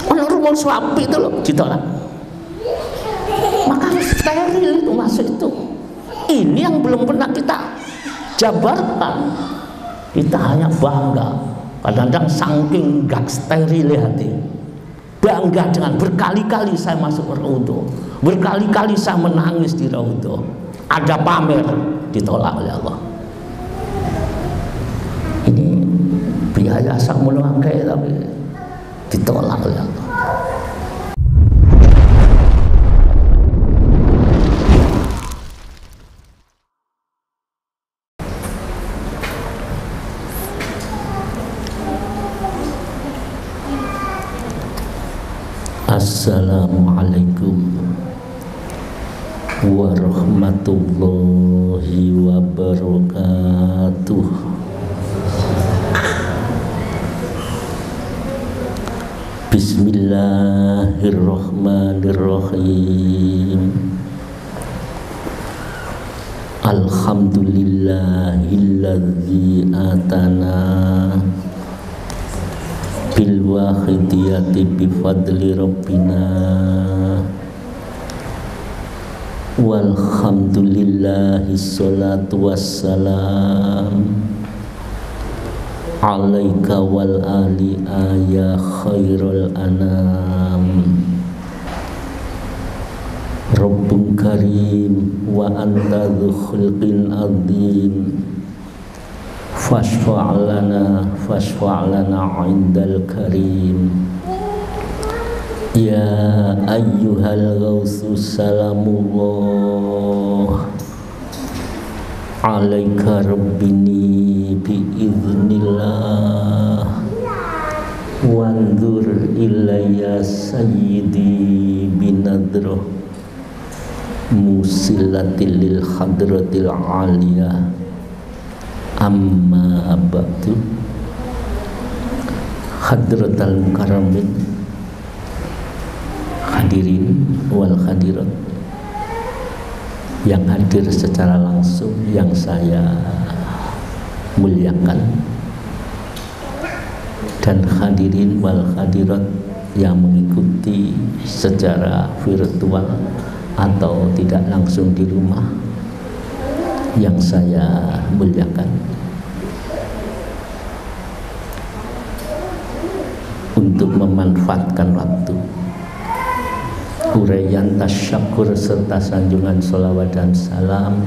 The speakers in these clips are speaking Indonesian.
Orang rumah suapi itu loh ditolak. Maka harus steril itu masuk itu. Ini yang belum pernah kita jabarkan. Kita hanya bangga. Kadang-kadang saking gak steril hati, bangga dengan berkali-kali saya masuk raudhah, berkali-kali saya menangis di raudhah. Ada pamer, ditolak oleh Allah. Ini biaya sak melangkai tapi ditolak oleh Allah. Assalamualaikum warahmatullahi wabarakatuh. Bismillahirrahmanirrahim. Alhamdulillahilladzi atana bil wahidiyati bi fadli rabbina walhamdulillahi sholatu wassalam alaika wal ali ya khairul anam. Rabbun karim wa anta dzu khulqin adzim fashfa'lana indal karim. Ya ayyuhal ghawsu salamullah alaika rabbini biiznillah wanzur ilayya sayyidi binadrah musilatil lil hadratil aliyah. Amma ba'du. Hadratal mukarramin, hadirin wal hadirat yang hadir secara langsung yang saya muliakan, dan hadirin wal hadirat yang mengikuti secara virtual atau tidak langsung di rumah yang saya muliakan. Untuk memanfaatkan waktu, uraian tasyakur serta sanjungan sholawat dan salam,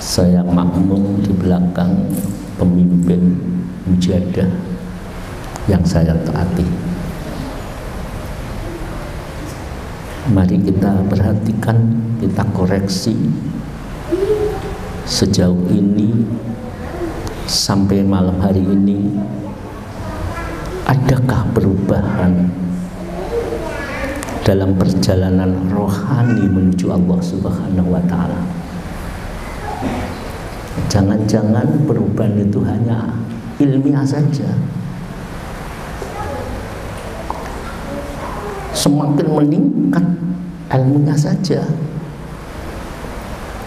saya makmum di belakang pemimpin mujahadah yang saya taati. Mari kita perhatikan, kita koreksi sejauh ini sampai malam hari ini, adakah perubahan dalam perjalanan rohani menuju Allah Subhanahu wa Ta'ala? Jangan-jangan perubahan itu hanya ilmiah saja, semakin meningkat ilmunya saja,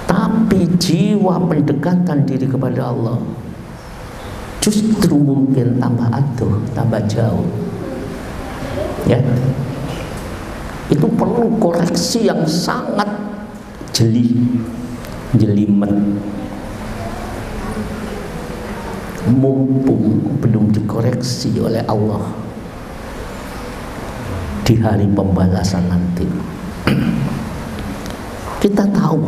tapi jiwa pendekatan diri kepada Allah justru mungkin tambah aduh, tambah jauh. Ya, itu perlu koreksi yang sangat jelimet. Mumpung belum dikoreksi oleh Allah di hari pembalasan nanti. Kita tahu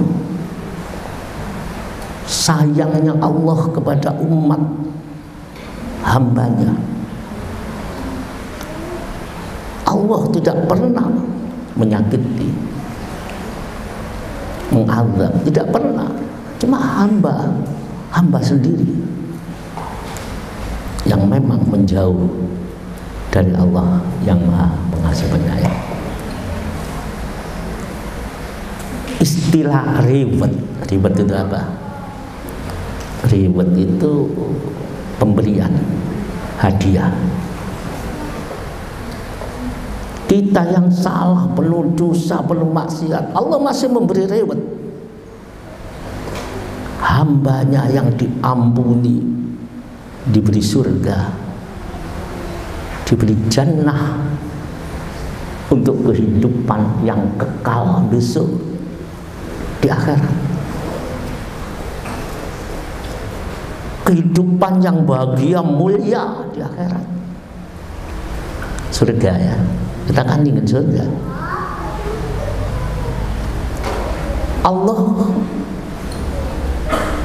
sayangnya Allah kepada umat hambanya. Allah tidak pernah menyakiti, mengazab, tidak pernah. Cuma hamba sendiri yang memang menjauh dari Allah yang Maha Pengasih Penyayang. Istilah rewet itu apa? Rewet itu pemberian, hadiah. Kita yang salah, penuh dosa, penuh maksiat, Allah masih memberi rewet. Hambanya yang diampuni diberi surga, diberi jannah untuk kehidupan yang kekal besok di akhirat. Kehidupan yang bahagia mulia di akhirat. Surga ya. Kita kan ingin surga. Allah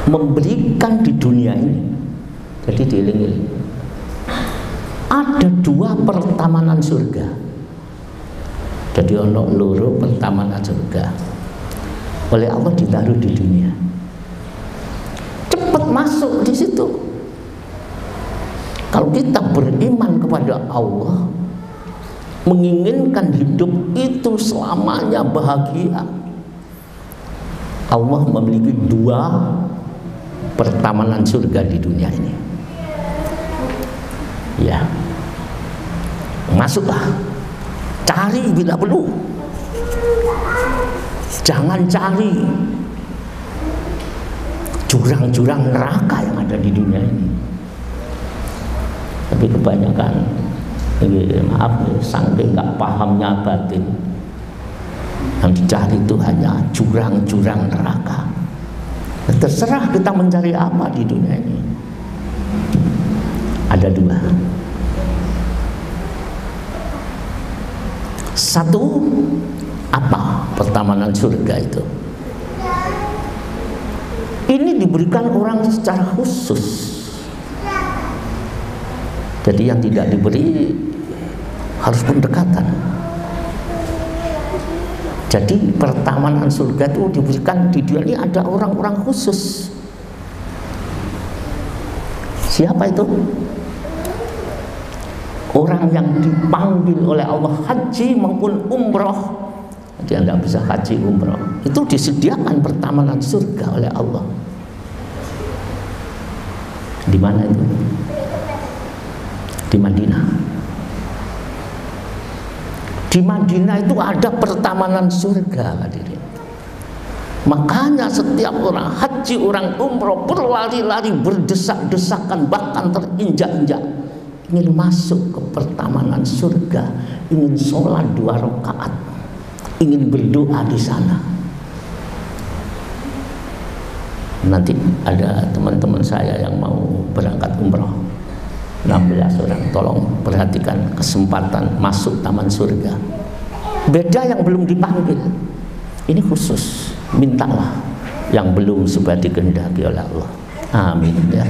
memberikan di dunia ini. Jadi dieling-eling. Ada 2 pertamanan surga. Jadi ono loro pertamanan surga. Oleh Allah ditaruh di dunia. Cepat masuk di situ. Kalau kita beriman kepada Allah, menginginkan hidup itu selamanya bahagia, Allah memiliki 2 pertamanan surga di dunia ini. Ya, masuklah, cari bila perlu, jangan cari jurang-jurang neraka yang ada di dunia ini. Tapi kebanyakan, maaf, saking nggak pahamnya batin, yang dicari itu hanya jurang-jurang neraka. Terserah kita mencari apa di dunia ini. Ada 2. Satu, apa pertamanan surga itu? Ini diberikan orang secara khusus. Jadi yang tidak diberi harus pendekatan. Jadi pertamanan surga itu diberikan di dunia ini ada orang-orang khusus. Siapa itu? Orang yang dipanggil oleh Allah haji maupun umroh. Dia tidak bisa haji umroh, itu disediakan pertamanan surga oleh Allah. Di mana itu? Di Madinah. Di Madinah itu ada pertamanan surga, hadirin. Makanya setiap orang haji, orang umroh berlari-lari, berdesak-desakan, bahkan terinjak-injak, ingin masuk ke pertamanan surga, ingin sholat 2 rakaat, ingin berdoa di sana. Nanti ada teman-teman saya yang mau berangkat umroh, 16 orang, tolong perhatikan kesempatan masuk taman surga. Beda yang belum dipanggil, ini khusus, mintalah yang belum sudah dikehendaki oleh Allah. Amin ya.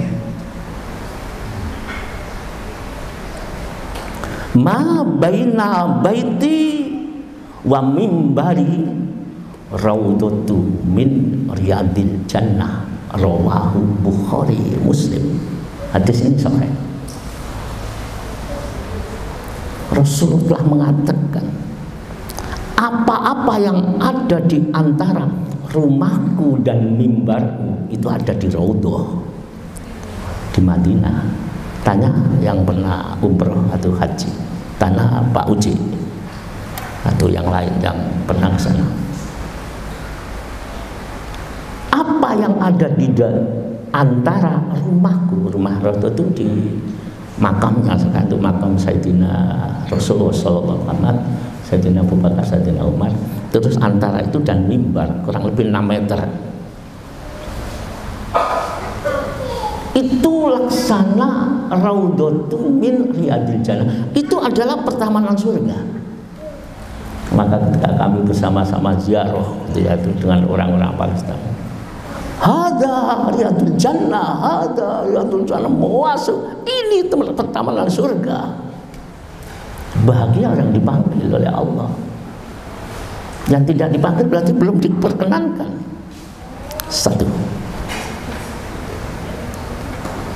Ma baina baiti wa mimbari raudhatu min riyadil jannah, rawahu Bukhari Muslim. Hadis ini sahih. Rasulullah mengatakan, apa-apa yang ada di antara rumahku dan mimbarku itu ada di Raudhah di Madinah. Tanya yang pernah umroh atau haji, tanya Pak Uji atau yang lain yang pernah ke sana. Apa yang ada di antara rumahku, rumah Raudhah itu di makamnya, sekarang itu makam Sayyidina Rasulullah sallallahu alaihi wasallam, Sayyidina Abu Bakar, Sayyidina Umar, terus antara itu dan mimbar kurang lebih 6 meter. Itu laksana raudhatu min riyadil jannah, itu adalah pertamanan surga. Maka ketika kami bersama-sama ziarah itu dengan orang-orang Palestina, hada riyadul jannah, hada riyadul jannah, mau masuk, ini tempat pertamanan surga. Bahagia yang dipanggil oleh Allah. Yang tidak dipanggil berarti belum diperkenankan. Satu.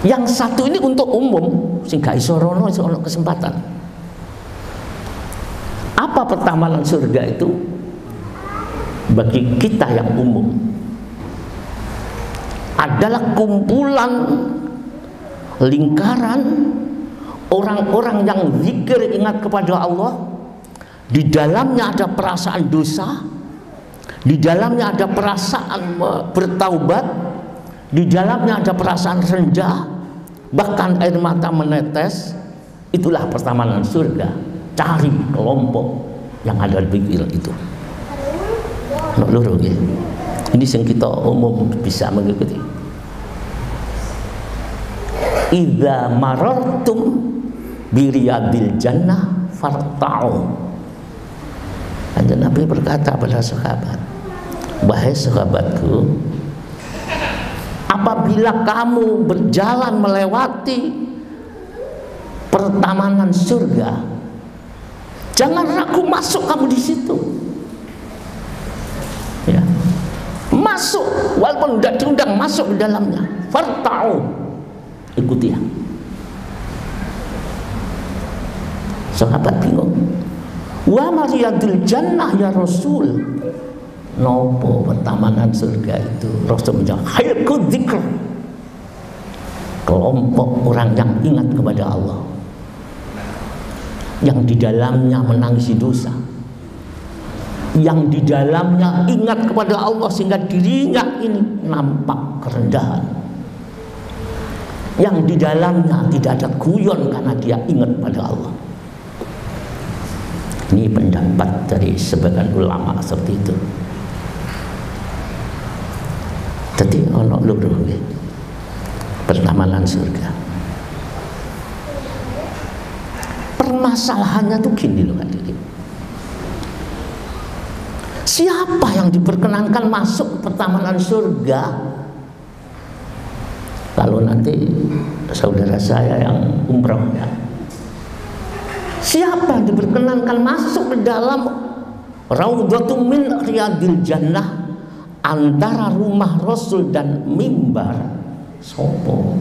Yang satu ini untuk umum, sehingga isorono ono kesempatan. Apa pertamanan surga itu? Bagi kita yang umum adalah kumpulan lingkaran orang-orang yang zikir, ingat kepada Allah. Di dalamnya ada perasaan dosa, di dalamnya ada perasaan bertaubat, di dalamnya ada perasaan rendah, bahkan air mata menetes. Itulah pertamanan surga. Cari kelompok yang ada di pikir itu. Nok loro nggih. Ini yang kita umum bisa mengikuti. Idza marartum biriyadil jannah farta'u. Nabi berkata pada sahabat, wahai sahabatku, apabila kamu berjalan melewati pertamanan surga, jangan ragu masuk kamu di situ. Ya. Masuk, walaupun tidak diundang, masuk di dalamnya. Farta'u, ikuti ya. Sahabat bingung. Wa mariyadul jannah ya Rasul. Nopo pertamanan surga itu? Rasul menjawab, halqu dzikr. Kelompok orang yang ingat kepada Allah, yang di dalamnya menangisi dosa, yang di dalamnya ingat kepada Allah sehingga dirinya ini nampak kerendahan, yang di dalamnya tidak ada guyon karena dia ingat pada Allah. Ini pendapat dari sebagian ulama seperti itu. Jadi ono loro pertamanan surga. Permasalahannya tuh gini loh hadirin. Siapa yang diperkenankan masuk ke pertamanan surga? Kalau nanti saudara saya yang umroh ya, siapa yang diperkenankan masuk ke dalam Raudhatun min riyadil jannah, antara rumah Rasul dan mimbar? Sopo?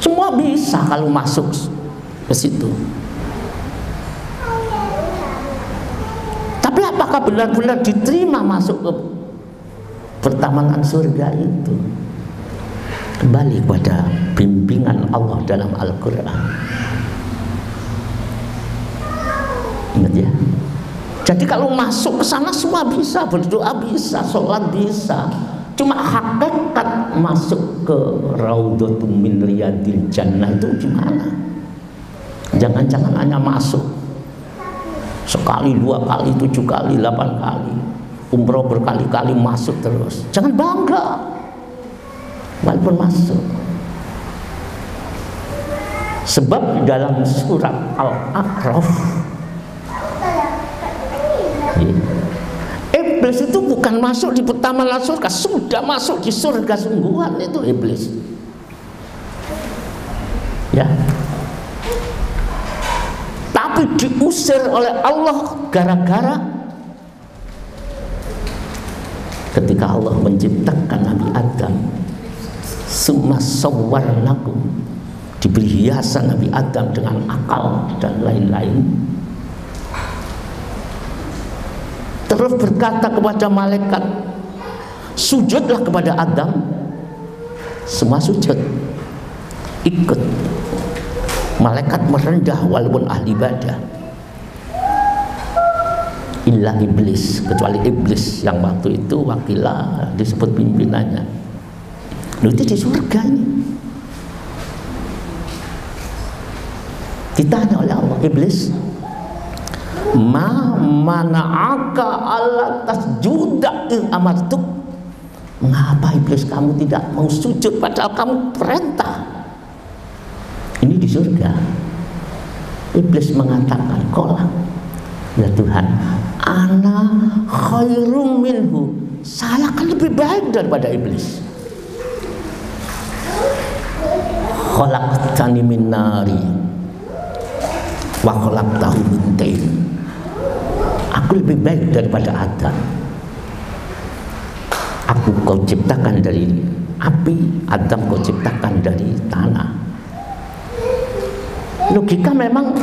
Semua bisa kalau masuk ke situ. Tapi apakah benar-benar diterima masuk ke pertamanan surga itu? Kembali pada bimbingan Allah dalam Al-Quran. Ingat ya. Jadi kalau masuk ke sana semua bisa, berdoa bisa, sholat bisa. Cuma hakikat masuk ke Raudhatun min riyadil jannah itu gimana? Jangan-jangan hanya masuk sekali, 2 kali, 7 kali, 8 kali, umroh berkali-kali masuk terus. Jangan bangga walaupun masuk. Sebab dalam surat Al-A'raf, iblis itu bukan masuk di pertamanan surga, sudah masuk di surga sungguhan itu iblis. Ya. Tapi diusir oleh Allah gara-gara ketika Allah menciptakan Nabi Adam, summa sawwarnakum, diberi hiasan Nabi Adam dengan akal dan lain-lain. Terus berkata kepada malaikat, sujudlah kepada Adam. Semua sujud, ikut. Malaikat merendah walaupun ahli ibadah. Illa iblis, kecuali iblis yang waktu itu wakilah disebut pimpinannya. Itu di surga ini. Ditanya oleh Allah, iblis, ma mana'aka alla tasjuda in amartuk. Mengapa iblis kamu tidak mau sujud padahal kamu perintah? Ini di surga. Iblis mengatakan, qala, ya Tuhan, ana khairum minhu, saya kan lebih baik daripada iblis. Khalaqtani min nari wa khalaqtahu min tin. Aku lebih baik daripada Adam. Aku kau ciptakan dari api, Adam kau ciptakan dari tanah. Logika memang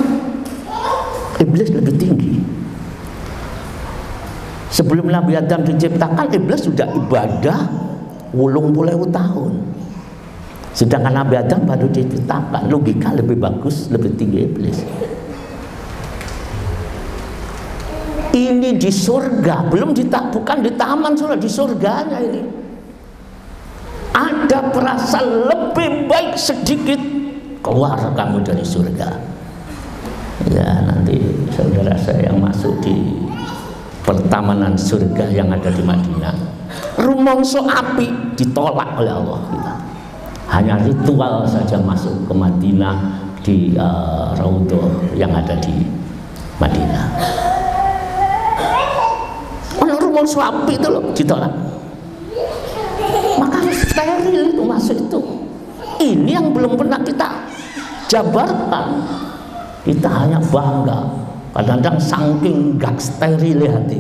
iblis lebih tinggi. Sebelum Nabi Adam diciptakan, iblis sudah ibadah 80.000 tahun. Sedangkan Nabi Adam baru diciptakan. Logika lebih bagus, lebih tinggi iblis. Ini di surga, belum bukan di taman surga, di surganya ini. Ada perasaan lebih baik sedikit keluar kamu dari surga. Ya, nanti saudara saya yang masuk di pertamanan surga yang ada di Madinah, rumongso api ditolak oleh Allah kita. Hanya ritual saja masuk ke Madinah di Raudhah yang ada di Madinah. Ono rumongso api itu loh ditolak. Maka harus steril itu masuk itu. Ini yang belum pernah kita jabarkan. Kita hanya bangga. Kadang-kadang saking gak steril hati,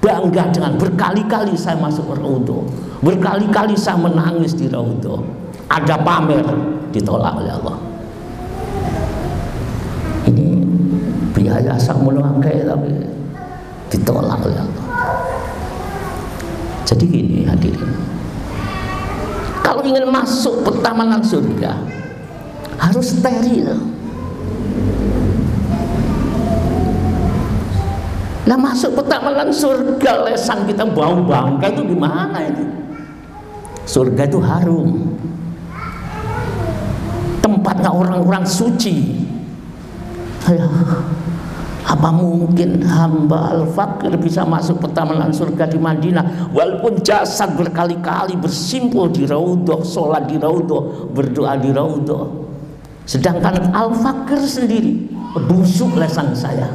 bangga dengan berkali-kali saya masuk Raudhah, berkali-kali saya menangis di Raudhah. Ada pamer, ditolak oleh Allah. Ini biaya sakmono akeh tapi ditolak oleh Allah. Jadi gini hadirin, kalau ingin masuk pertamanan surga harus steril. Nah, masuk pertamanan surga lesan kita bau bangkai itu gimana itu? Surga itu harum, tempatnya orang-orang suci. Ya, apa mungkin hamba al-fakir bisa masuk pertamanan surga di Madinah walaupun jasad berkali-kali bersimpul di Raudhah, sholat di Raudhah, berdoa di Raudhah, sedangkan al-fakir sendiri busuk lesan saya.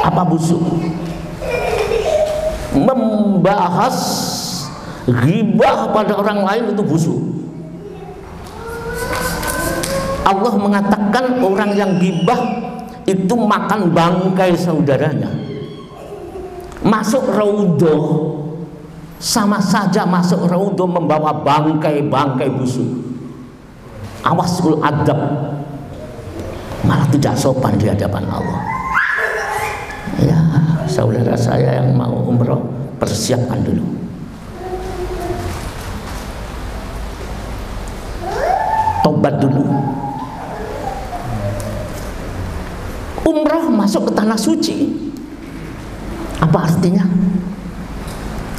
Apa busuk? Membahas ghibah pada orang lain itu busuk. Allah mengatakan orang yang ghibah itu makan bangkai saudaranya. Masuk Raudhah sama saja masuk Raudhah membawa bangkai-bangkai busuk. Awasul adab, malah tidak sopan di hadapan Allah. Ya, saudara saya yang mau umroh, persiapkan dulu. Tobat dulu. Umroh masuk ke tanah suci. Apa artinya?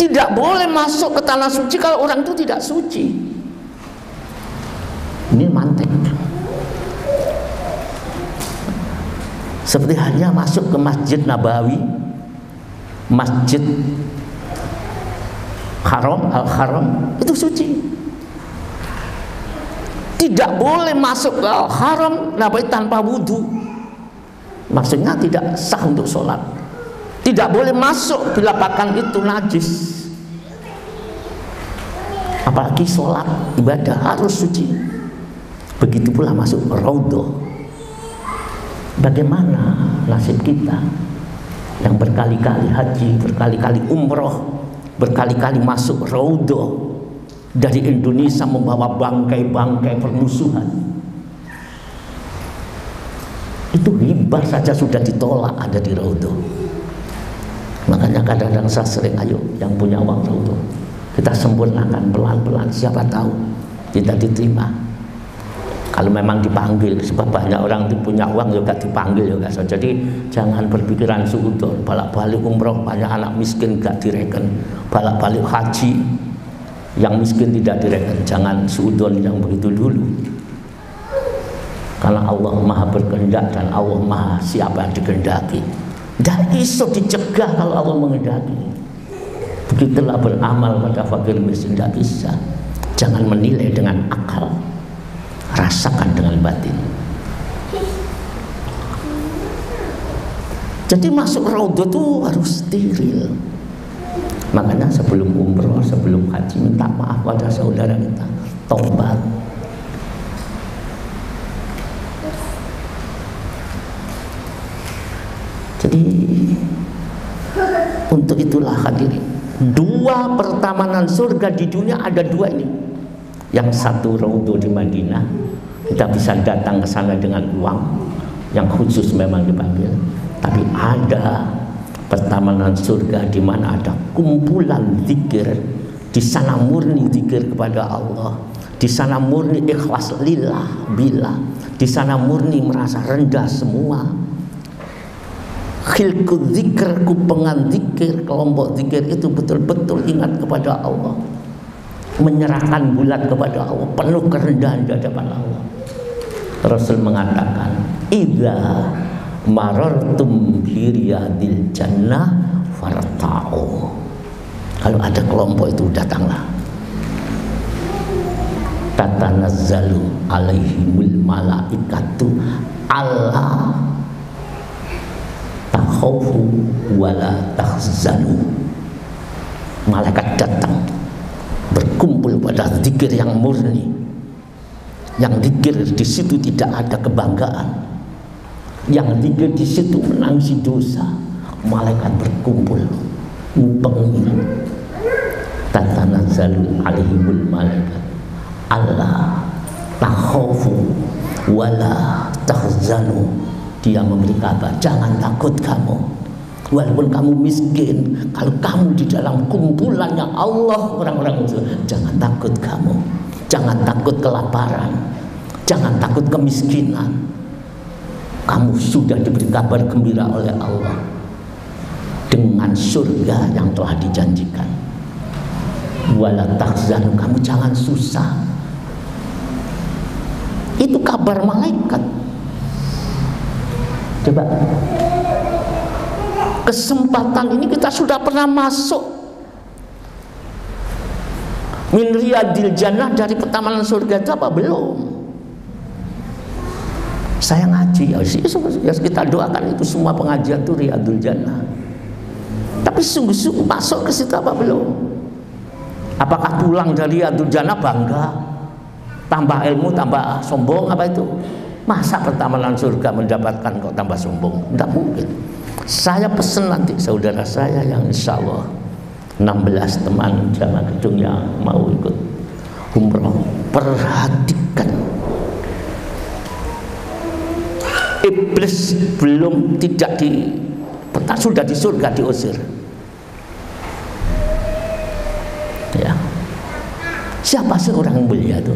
Tidak boleh masuk ke tanah suci kalau orang itu tidak suci. Ini mantek. Seperti hanya masuk ke Masjid Nabawi, Masjid Haram, Al-Haram, itu suci. Tidak boleh masuk ke Al-Haram Nabawi tanpa wudhu. Maksudnya tidak sah untuk sholat. Tidak boleh masuk bila pakaian itu najis. Apalagi sholat, ibadah harus suci. Begitu pula masuk ke Raudhah. Bagaimana nasib kita yang berkali-kali haji, berkali-kali umroh, berkali-kali masuk Raudhah, dari Indonesia membawa bangkai-bangkai permusuhan. Itu ghibah saja sudah ditolak ada di Raudhah. Makanya kadang-kadang saya sering, ayo yang punya uang Raudhah, kita sempurnakan pelan-pelan, siapa tahu tidak diterima. Kalau memang dipanggil, sebab banyak orang yang punya uang juga dipanggil juga. So, jadi jangan berpikiran suudon, balik-balik umroh banyak anak miskin gak direken, balik-balik haji yang miskin tidak direken. Jangan suudon yang begitu dulu. Karena Allah Maha berkehendak dan Allah Maha siapa yang dikehendaki. Tidak iso dicegah kalau Allah menghendaki. Begitulah beramal pada fakir miskin, tidak bisa. Jangan menilai dengan akal, rasakan dengan batin. Jadi masuk Raudhah itu harus steril. Makanya sebelum umroh, sebelum haji, minta maaf pada saudara kita, tobat. Jadi untuk itulah hadirin, dua pertamanan surga di dunia ada dua ini. Yang satu Raudhah di Madinah, kita bisa datang ke sana dengan uang yang khusus memang dipanggil. Tapi ada pertamanan surga di mana ada kumpulan zikir. Di sana murni zikir kepada Allah. Di sana murni ikhlas lillah billah. Di sana murni merasa rendah semua. Khilku zikir, kupengan zikir, kelompok zikir itu betul-betul ingat kepada Allah. menyerahkan bulat kepada Allah, penuh kerendahan di hadapan Allah. Rasul mengatakan, idza marartum bi riyadil jannah farta'u. Kalau ada kelompok itu datanglah. Tatanazzalu alaihimul malaikatu alla takhawfu wala tahzanu. Malaikat datang berkumpul pada zikir yang murni, yang zikir di situ tidak ada kebanggaan, yang zikir di situ menangisi dosa. Malaikat berkumpul ngupengi. Tatanazzalu alaihimul malaikat alla takhawfu wala tahzanu. Dia memberi kabar, jangan takut kamu, walaupun kamu miskin, kalau kamu di dalam kumpulannya Allah orang-orang itu, jangan takut kamu, jangan takut kelaparan, jangan takut kemiskinan. Kamu sudah diberi kabar gembira oleh Allah dengan surga yang telah dijanjikan. Wala tahzanu, kamu jangan susah. Itu kabar malaikat. Coba, kesempatan ini kita sudah pernah masuk min riyadil jannah, dari pertamanan surga itu apa belum? Saya ngaji ya, kita doakan itu semua pengajian itu riyadul jannah. Tapi sungguh-sungguh masuk ke situ apa belum? Apakah pulang dari riyadul jannah bangga, tambah ilmu, tambah sombong, apa itu? Masa pertamanan surga mendapatkan kok tambah sombong? Tidak mungkin. Saya pesen nanti saudara saya yang insya Allah 16 teman jamaah gedung yang mau ikut umroh, perhatikan. Iblis belum tidak sudah di surga diusir. Ya. Siapa sih orang mulia itu?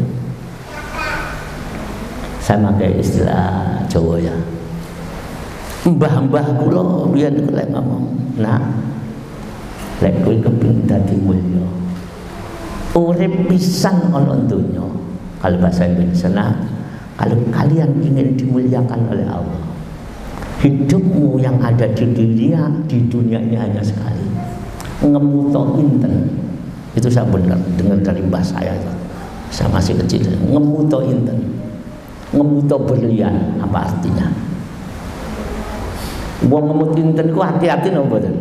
Saya pakai istilah Jawa ya. Mbah-mbah kula biyen lek ngomong, "Nak, lek kowe kepengin dadi mulya, urip pisan ana donya." Kalau bahasa Indonesia, nah, kalau kalian ingin dimuliakan oleh Allah, hidupmu yang ada di dunia ini hanya sekali. Ngemuto inten. Itu saya benar dengar dari mbah saya itu. Saya masih kecil. Ngemuto inten. Ngemuto berlian, apa artinya? Wong ngemut inten ku hati-hati no mboten?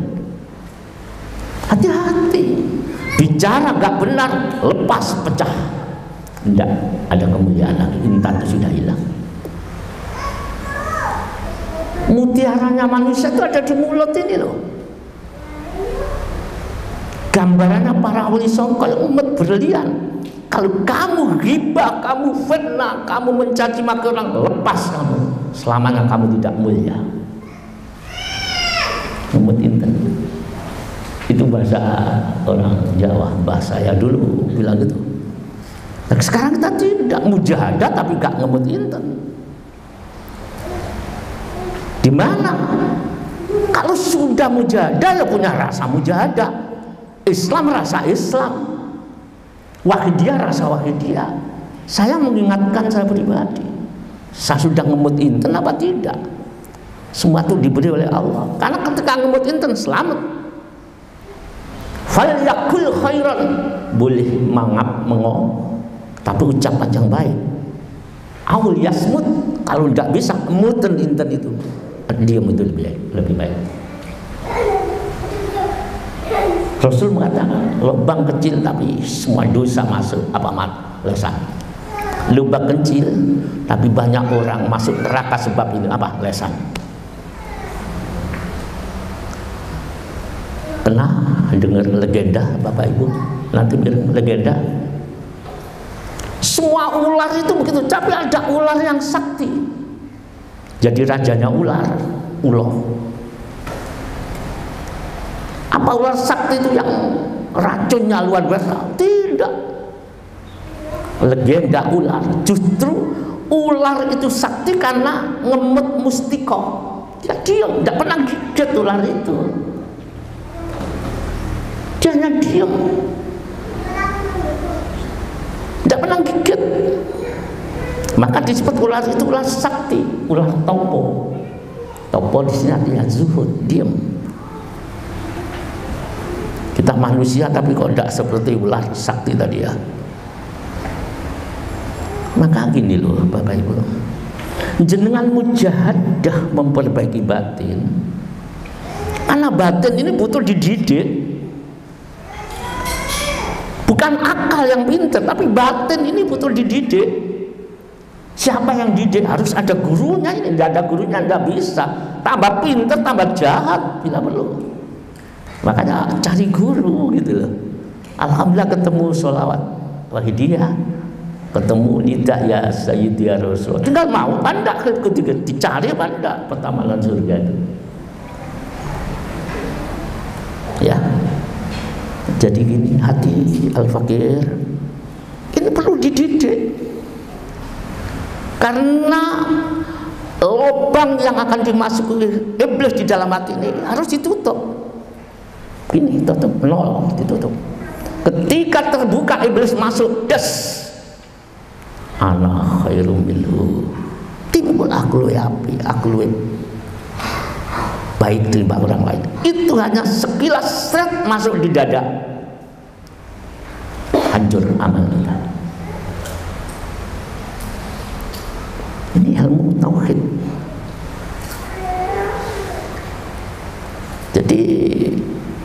Hati-hati. Bicara gak benar, lepas, pecah. Tidak ada kemuliaan lagi, intan itu sudah hilang. Mutiaranya manusia itu ada di mulut ini loh. Gambarannya para wali songo kalau umat berlian. Kalau kamu ghibah, kamu fitnah, kamu mencaci maki orang, lepas kamu. Selamanya kamu tidak mulia. Umut inten. Itu bahasa orang Jawa, bahasa saya dulu bilang gitu. Nah, sekarang kita tidak mujahadah tapi gak ngemut inten. Di mana? Kalau sudah mujahadah ya punya rasa mujahadah. Islam rasa Islam. Wahidiyah rasa wahidiyah. Saya mengingatkan saya pribadi, saya sudah ngemut inten apa tidak? Semua itu diberi oleh Allah. Karena ketika ngemut inten selamat. Fal yakul khairan, boleh mangap mengong, tapi ucapan yang baik. Aul yasmut, kalau tidak bisa ngemutin inten itu, diam itu lebih baik. Rasul mengatakan lubang kecil tapi semua dosa masuk, apa lesan. Lubang kecil tapi banyak orang masuk neraka sebab ini, apa lesan. Pernah dengar legenda Bapak Ibu? Nanti bilang legenda. Semua ular itu begitu, tapi ada ular yang sakti. Jadi rajanya ular, ulo. Apa ular sakti itu yang racunnya luar biasa? Tidak. Legenda ular. Justru ular itu sakti karena ngemut mustiko. Dia diam, tidak pernah gigit ular itu. Dia hanya diam. tidak pernah gigit. Maka disebut ular itu ular sakti, ular topo. Topo di sini artinya zuhud, diam. Kita manusia tapi kok tidak seperti ular sakti tadi ya. Maka gini loh Bapak Ibu, jenengan mujahadah memperbaiki batin, karena batin ini butuh dididik. Bukan akal yang pintar, tapi batin ini butuh dididik. Siapa yang didik? Harus ada gurunya. Ini tidak ada gurunya tidak bisa. Tambah pintar, tambah jahat bila perlu. Makanya cari guru gitu loh. Alhamdulillah ketemu sholawat Wahidiyah, ketemu nida ya Sayyidi ya Rasul. Tinggal mau anda ketika dicari anda pertamalan surga itu. Ya. Jadi gini, hati al-fakir ini perlu dididik, karena lubang yang akan dimasuki iblis di dalam hati ini harus ditutup. Ini tutup, nol, ditutup. Ketika terbuka iblis masuk, des, ana khairum minhu, timbul aklu api, aklu baik terima orang lain. Itu hanya sekilas seret masuk di dada, hancur amal kita. Ini ilmu tauhid. Jadi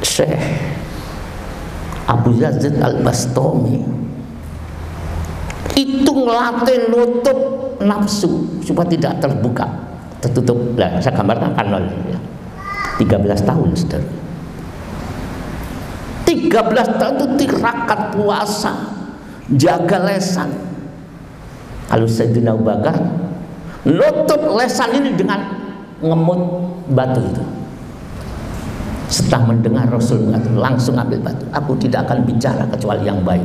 Syekh Abu Yazid Al-Bastami itu ngelatih nutup nafsu supaya tidak terbuka, tertutup. Nah, saya gambarkan kan ya. 13 tahun saudara. 13 tahun itu tirakat puasa, jaga lesan. Kalau Sayyidina Abu Bakar nutup lesan ini dengan ngemut batu itu. Setelah mendengar Rasul mengatakan, langsung ambil batu. Aku tidak akan bicara kecuali yang baik.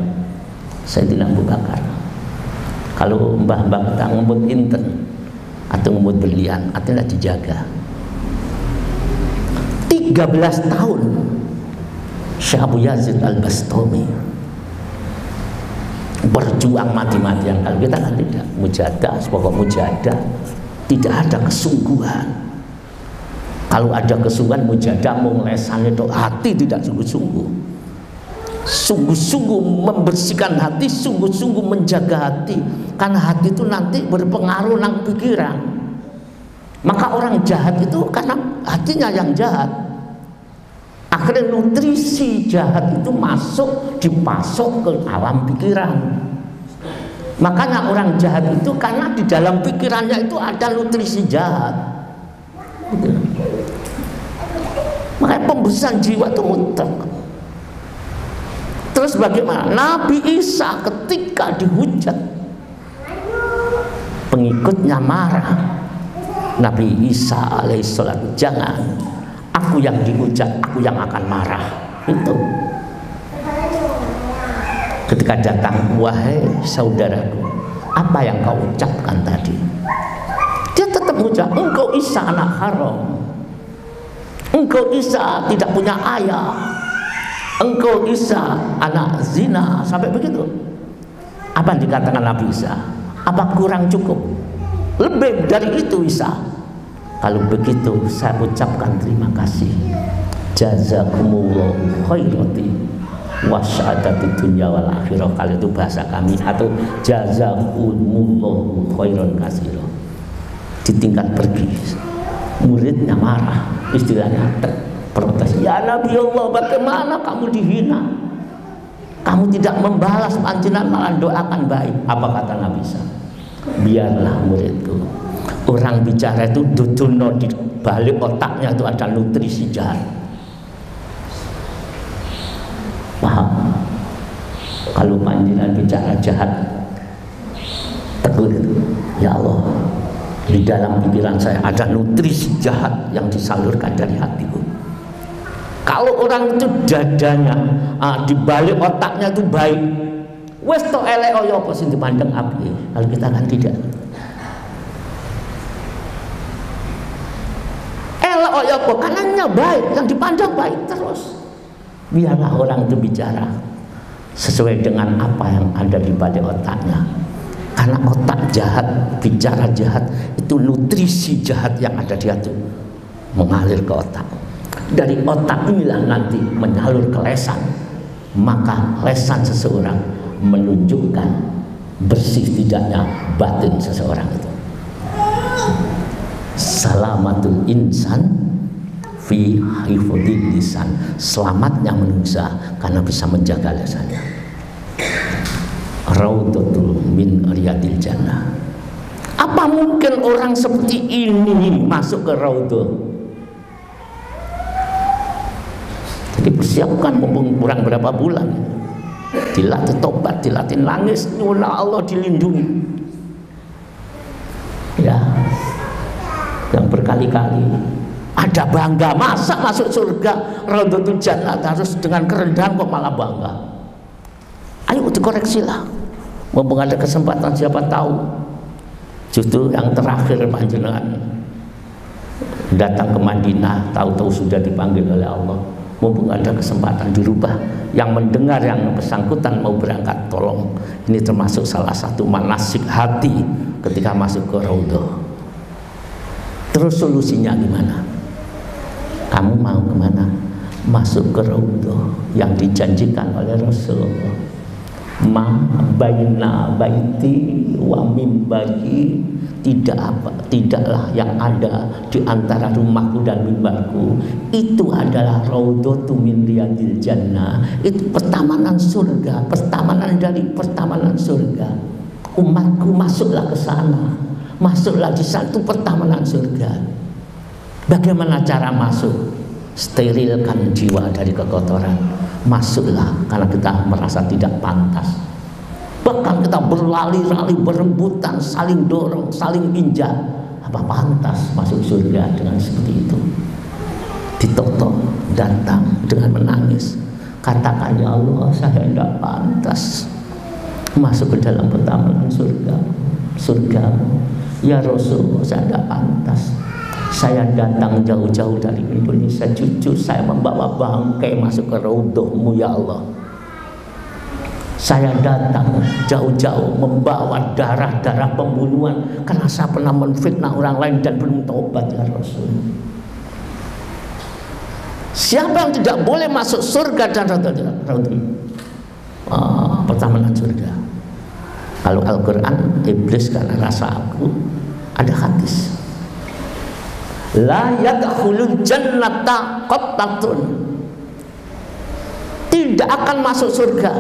Sayyidina Abu Bakar. Kalau mbah-mbah kita ngemut inten atau ngemut berlian, artinya dijaga. 13 tahun Syekh Abu Yazid Al-Bastami berjuang mati-matian. Kalau kita kan tidak mujahadah, pokok mujahadah tidak ada kesungguhan. Kalau ada kesungguhan mujahadah mau lesan itu hati tidak sungguh-sungguh. Sungguh-sungguh membersihkan hati, sungguh-sungguh menjaga hati, karena hati itu nanti berpengaruh nang pikiran. Maka orang jahat itu karena hatinya yang jahat. Akhirnya nutrisi jahat itu masuk, dipasok ke alam pikiran. Makanya orang jahat itu karena di dalam pikirannya itu ada nutrisi jahat. Gitu. Makanya pembersihan jiwa itu mutlak. Terus bagaimana? Nabi Isa ketika dihujat, pengikutnya marah. Nabi Isa alaihissalam, jangan, aku yang dihujat, aku yang akan marah. Itu ketika datang, wahai saudaraku, apa yang kau ucapkan tadi? Dia tetap mengucap, engkau Isa anak haram, engkau Isa tidak punya ayah, engkau Isa anak zina, sampai begitu. Apa yang dikatakan Nabi Isa? Apa kurang cukup? Lebih dari itu Isa. Kalau begitu saya ucapkan terima kasih. Jazakumullahu khairati wasyadati dunya wal akhirah. Kalau itu bahasa kami, atau jazakumullahu khairan katsira. Ditinggal pergi, muridnya marah, istilahnya protes. Ya Nabi Allah, bagaimana kamu dihina? Kamu tidak membalas panjenengan, malah doakan baik. Apa kata Nabi Isa? Biarlah muridku, orang bicara itu duduno, di balik otaknya itu ada nutrisi jahat. Paham? Kalau panjenengan bicara jahat, tegur itu, ya Allah, di dalam pikiran saya ada nutrisi jahat yang disalurkan dari hatiku. Kalau orang itu dadanya, di balik otaknya itu baik, wes to elek oyo apa sing dipandang api. Kalau kita kan tidak. Elek oyo apa kanannya baik, yang dipandang baik terus. Biarlah orang itu bicara. sesuai dengan apa yang ada di balik otaknya. Karena otak jahat, bicara jahat, itu nutrisi jahat yang ada di hati mengalir ke otak. Dari otak inilah nanti menyalur ke lesan. Maka lesan seseorang menunjukkan bersih tidaknya batin seseorang itu. Salamatul insan fi hifdzil lisan, selamatnya manusia karena bisa menjaga lisannya. Raudhatul min riyadil jannah. Apa mungkin orang seperti ini masuk ke raudhah? Jadi persiapkan, mumpung kurang berapa bulan, dilatih tobat, dilatih nangis, nyuwun Allah dilindungi. Ya, yang berkali-kali ada bangga, masa masuk surga Raudhatul Jannah harus dengan kerendahan kok malah bangga. Ayo dikoreksilah, mumpung ada kesempatan, siapa tahu justru yang terakhir panjenengan datang ke Madinah, tahu-tahu sudah dipanggil oleh Allah. Mumpung ada kesempatan dirubah. Yang mendengar yang bersangkutan mau berangkat, tolong, ini termasuk salah satu manasik hati ketika masuk ke raudhah. Terus solusinya gimana? Kamu mau kemana? Masuk ke raudhah yang dijanjikan oleh Rasulullah. Ma baina baiti wa mimbari, tidaklah yang ada di antara rumahku dan mimbarku itu adalah raudhatu min riyadil jannah. Itu pertamanan surga, pertamanan dari pertamanan surga. Umatku masuklah ke sana, masuklah di satu pertamanan surga. Bagaimana cara masuk? Sterilkan jiwa dari kekotoran. Masuklah karena kita merasa tidak pantas. Bahkan kita berlari-lari, berebutan, saling dorong, saling injak. Apa pantas masuk surga dengan seperti itu? Ditoto, datang dengan menangis, katakan, ya Allah, saya tidak pantas masuk ke dalam pertamanan surga. Ya Rasulullah, saya tidak pantas. Saya datang jauh-jauh dari Indonesia, jujur saya membawa bangkai masuk ke raudhahmu ya Allah. Saya datang jauh-jauh membawa darah-darah pembunuhan karena saya pernah menfitnah orang lain dan belum taubat ya Rasul. Siapa yang tidak boleh masuk surga dan raudhah? Pertamanan surga. Kalau Al-Quran, iblis karena rasa aku, ada hadis, la yadkhulul jannata qattatun, tidak akan masuk surga,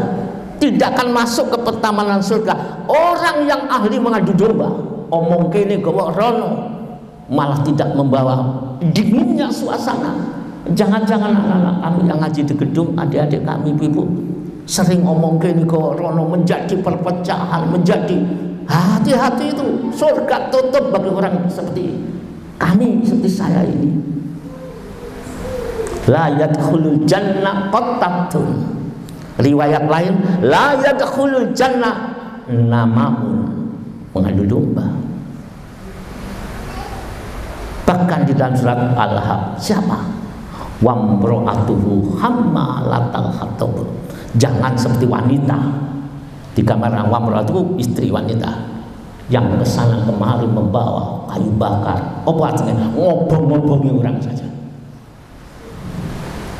tidak akan masuk ke pertamanan surga orang yang ahli mengadu domba, omong kene gawa rono, malah tidak membawa dinginnya suasana. Jangan-jangan anak-anak kami yang ngaji di gedung, adik-adik kami, ibu, sering omong kene gawa rono, menjadi perpecahan, menjadi hati-hati itu. Surga tutup bagi orang seperti kami, seperti saya ini. La yadkhulul jannah qattatun. Riwayat lain, la yadkhulul jannah namaun, mengadu domba. Bahkan di dalam surat Al-Haq, siapa? Wamro'atuhu hammalatal hatab. Jangan seperti wanita di kamar wamro'atuhu, istri wanita yang kesana kemari membawa kayu bakar, obatnya ngobong-ngobongi orang saja.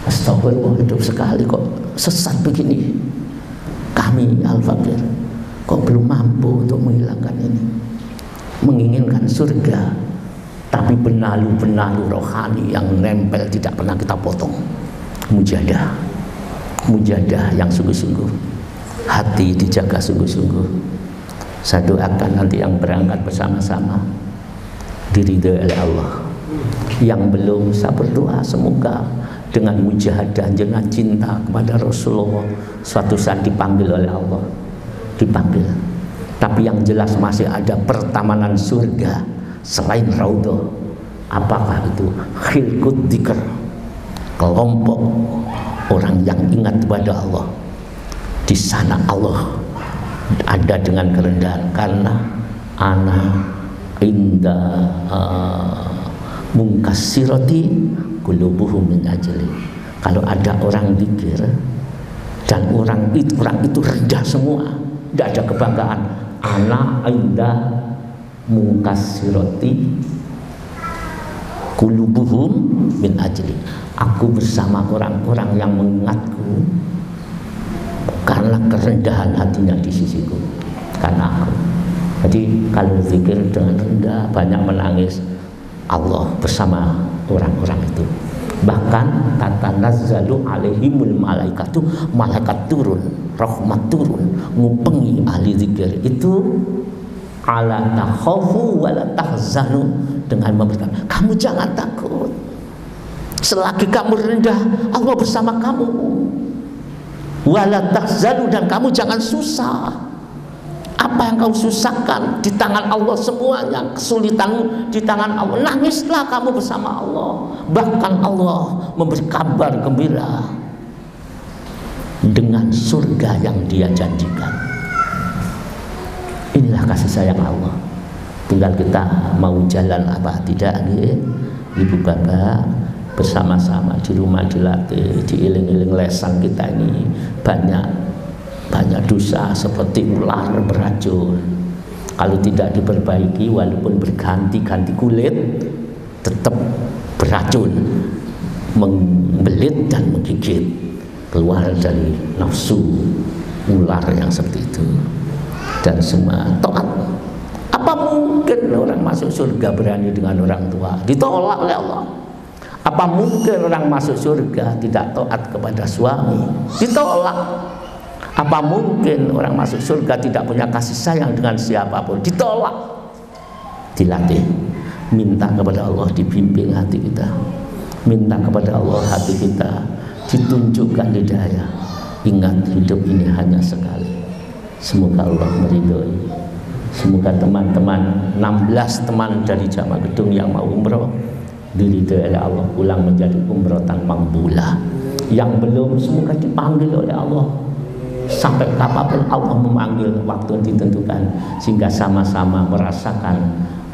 Astagfirullah, hidup sekali kok sesat begini. Kami Al-Fakir kok belum mampu untuk menghilangkan ini. Menginginkan surga, tapi benalu-benalu rohani yang nempel tidak pernah kita potong. Mujadah yang sungguh-sungguh, hati dijaga sungguh-sungguh. Saya doakan nanti yang berangkat bersama-sama diridhoi oleh Allah. Yang belum, saya berdoa semoga dengan mujahadah, dengan cinta kepada Rasulullah, suatu saat dipanggil oleh Allah, dipanggil. Tapi yang jelas masih ada pertamanan surga selain raudhah. Apakah itu? Khilqud dzikr, kelompok orang yang ingat kepada Allah. Di sana Allah ada dengan kerendahan, karena ana inda mungkasirati qulubuhum min ajli. Kalau ada orang zikir Dan orang itu rendah semua, tidak ada kebanggaan. Ana inda mungkasiroti kulubuhum min ajli. Aku bersama orang-orang yang mengingatku karena kerendahan hatinya di sisiku, karena aku. Jadi kalau zikir dengan rendah, banyak menangis, Allah bersama orang-orang itu. Bahkan tatanazzalu alaihimul malaikatu, malaikat turun, rahmat turun, ngupengi ahli zikir itu, ala takhafu wala tahzanu, dengan memberikan, kamu jangan takut, selagi kamu rendah Allah bersama kamu, wala tahzanu, dan kamu jangan susah. Apa yang kau susahkan di tangan Allah semuanya, kesulitanmu di tangan Allah. Nangislah kamu bersama Allah. Bahkan Allah memberi kabar gembira dengan surga yang Dia janjikan. Inilah kasih sayang Allah. Tinggal kita mau jalan apa tidak, ibu bapak, bersama-sama di rumah dilatih, diiling-iling lesan kita ini banyak dosa seperti ular beracun. Kalau tidak diperbaiki, walaupun berganti-ganti kulit, tetap beracun, membelit dan menggigit, keluar dari nafsu ular yang seperti itu. Dan semua taat. Apa mungkin orang masuk surga berani dengan orang tua? Ditolak oleh Allah. Apa mungkin orang masuk surga tidak taat kepada suami? Ditolak. Apa mungkin orang masuk surga tidak punya kasih sayang dengan siapapun? Ditolak. Dilatih. Minta kepada Allah dibimbing hati kita. Minta kepada Allah hati kita ditunjukkan hidayah. Ingat, hidup ini hanya sekali. Semoga Allah meridhoi. Semoga teman-teman 16 teman dari Jamaah Gedung yang mau umroh diridhoi oleh Allah, pulang menjadi umrohatan maqbulah. Yang belum, semoga dipanggil oleh Allah. Sampai kapanpun Allah memanggil, waktu yang ditentukan, sehingga sama-sama merasakan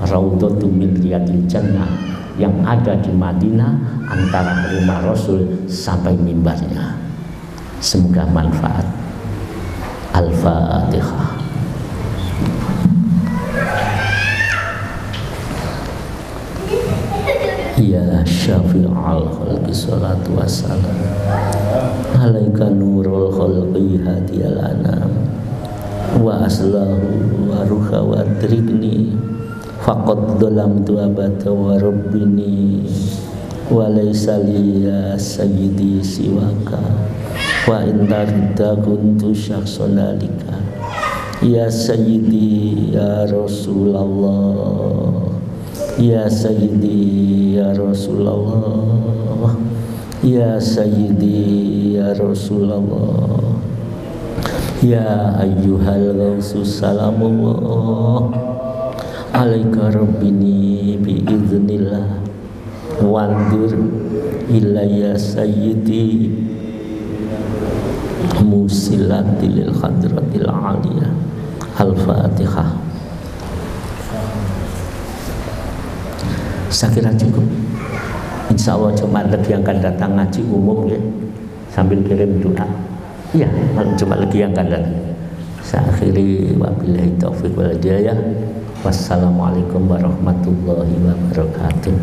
raudhatum min riyadil jannah yang ada di Madinah antara rumah Rasul sampai mimbarnya. Semoga manfaat. Al-Fatihah. Ya syafi'al khalqi salatu wassalam alaika nurul khalqi hadiyal anam wa aslahu wa ruha wa trigni faqad dolamtu abata wa rabbini wa laysa liya sayyidi siwaka wa intarda kuntu syakhsonalika ya sayyidi ya Rasulullah ya sayyidi ya Rasulullah ya sayyidi ya Rasulullah ya ayyuhal ghausus salamullah alaika rabbini biiznillah wandur ilayya sayyidi musilatil hadratil aliyah. Al-Fatihah. Saya kira cukup. Insya Allah Jumat lagi yang akan datang ngaji umum ya, sambil kirim doa. Iya, Jumat lagi yang akan datang. Saya akhiri wabillahi taufiq wal hidayah. Wassalamualaikum warahmatullahi wabarakatuh.